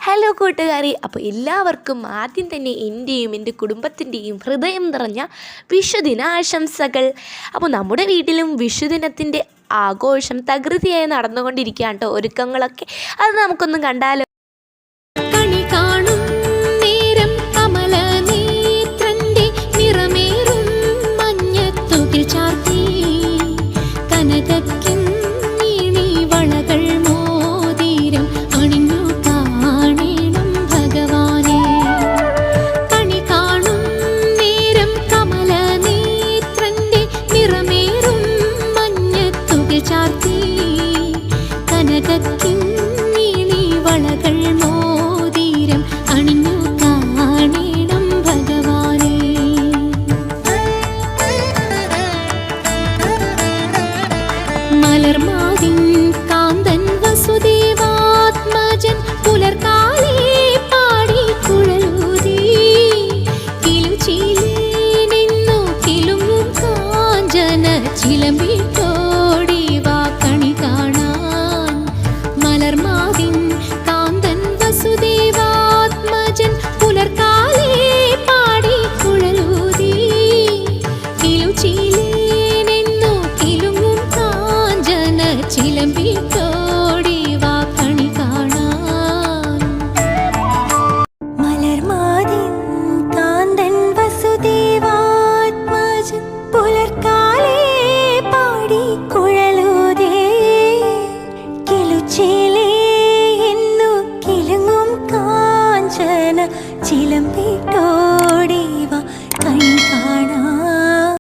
Hello കൂട്ടുകാരി, അപ്പോൾ എല്ലാവർക്കും ആദ്യം തന്നെ എൻ്റെയും എൻ്റെ കുടുംബത്തിൻ്റെയും ഹൃദയം നിറഞ്ഞ വിഷുദിന ആശംസകൾ. അപ്പോൾ നമ്മുടെ വീട്ടിലും വിഷുദിനത്തിൻ്റെ ആഘോഷം തകൃതിയായി നടന്നുകൊണ്ടിരിക്കുകയാണ് കേട്ടോ. ഒരുക്കങ്ങളൊക്കെ അത് നമുക്കൊന്ന് കണ്ടാലോ. മലർമാതിൻ കാന്തൻ വസുദേവാത്മജൻ പുലർക്കാലേ പാടി കുഴലൂതി കിലുചിലേനെന്നു കിലുങ്ങും കാഞ്ചന ചിലമ്പിട്ടോടി വാ കണി കാണാൻ. മലർമാതിൻ കാന്തൻ വസുദേവാത്മജൻ പുലർക്കാലേ പാടി കുഴലൂതി കിലുചിലേ ചിലമ്പിക്ക